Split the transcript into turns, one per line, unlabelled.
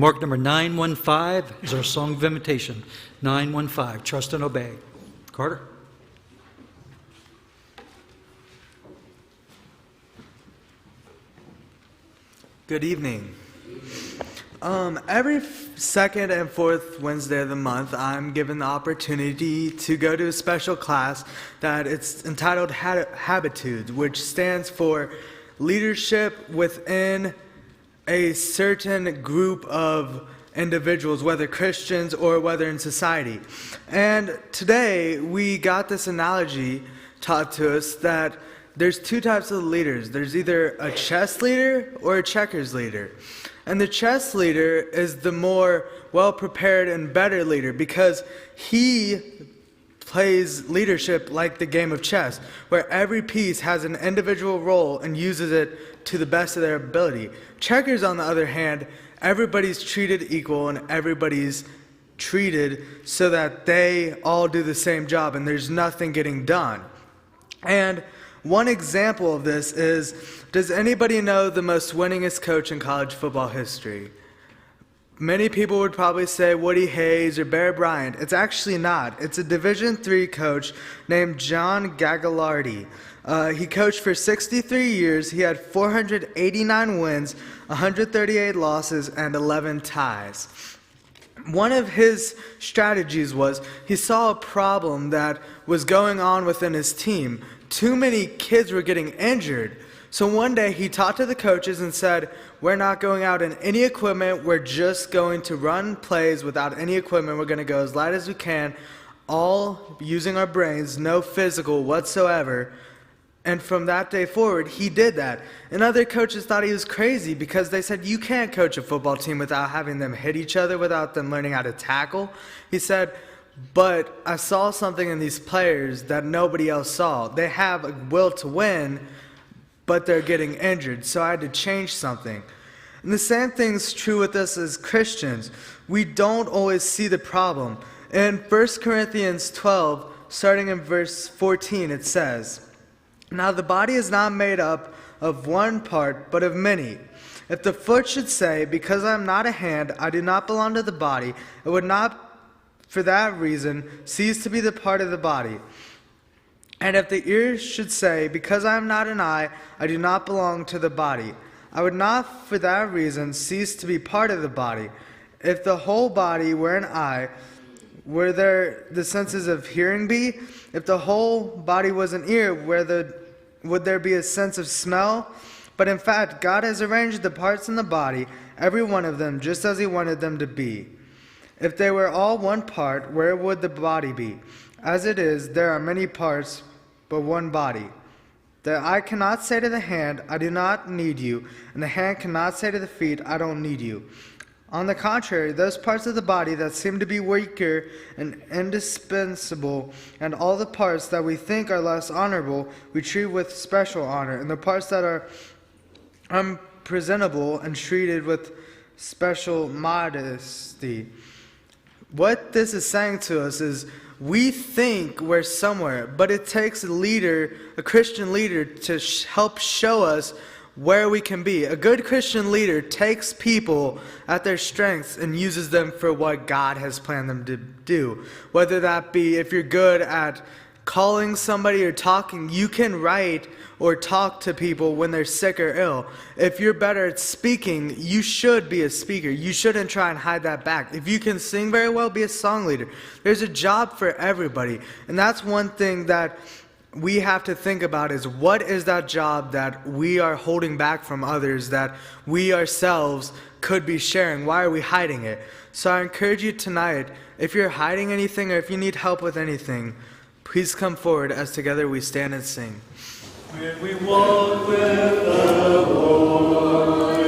Mark number 915 is our song of invitation. 915, Trust and Obey. Carter?
Good evening. Every second and fourth Wednesday of the month, I'm given the opportunity to go to a special class that it's entitled Habitudes, which stands for leadership within a certain group of individuals, whether Christians or whether in society. And today we got this analogy taught to us that there's two types of leaders. There's either a chess leader or a checkers leader. And the chess leader is the more well-prepared and better leader because he plays leadership like the game of chess, where every piece has an individual role and uses it to the best of their ability. Checkers, on the other hand, everybody's treated equal and everybody's treated so that they all do the same job and there's nothing getting done. And one example of this is, does anybody know the most winningest coach in college football history? Many people would probably say Woody Hayes or Bear Bryant. It's actually not. It's a Division III coach named John Gagliardi. He coached for 63 years. He had 489 wins, 138 losses, and 11 ties. One of his strategies was he saw a problem that was going on within his team. Too many kids were getting injured. So one day he talked to the coaches and said, we're not going out in any equipment. We're just going to run plays without any equipment. We're going to go as light as we can, all using our brains, no physical whatsoever. And from that day forward, he did that. And other coaches thought he was crazy because they said, you can't coach a football team without having them hit each other, without them learning how to tackle. He said, but I saw something in these players that nobody else saw. They have a will to win, but they're getting injured, so I had to change something. And the same thing's true with us as Christians. We don't always see the problem. In 1 Corinthians 12, starting in verse 14, it says, now the body is not made up of one part, but of many. If the foot should say, because I am not a hand, I do not belong to the body, it would not for that reason cease to be the part of the body. And if the ear should say, because I am not an eye, I do not belong to the body, I would not for that reason cease to be part of the body. If the whole body were an eye, where there the senses of hearing be? If the whole body was an ear, would there be a sense of smell? But in fact, God has arranged the parts in the body, every one of them, just as he wanted them to be. If they were all one part, where would the body be? As it is, there are many parts, but one body. The eye cannot say to the hand, I do not need you, and the hand cannot say to the feet, I don't need you. On the contrary, those parts of the body that seem to be weaker and indispensable, and all the parts that we think are less honorable, we treat with special honor, and the parts that are unpresentable and treated with special modesty. What this is saying to us is we think we're somewhere, but it takes a leader, a Christian leader, to help show us where we can be. A good Christian leader takes people at their strengths and uses them for what God has planned them to do. Whether that be if you're good at calling somebody or talking, you can write or talk to people when they're sick or ill. If you're better at speaking, you should be a speaker. You shouldn't try and hide that back. If you can sing very well, be a song leader. There's a job for everybody. And that's one thing that we have to think about is what is that job that we are holding back from others that we ourselves could be sharing? Why are we hiding it? So I encourage you tonight, if you're hiding anything or if you need help with anything, please come forward as together we stand and sing.
When we walk with the Lord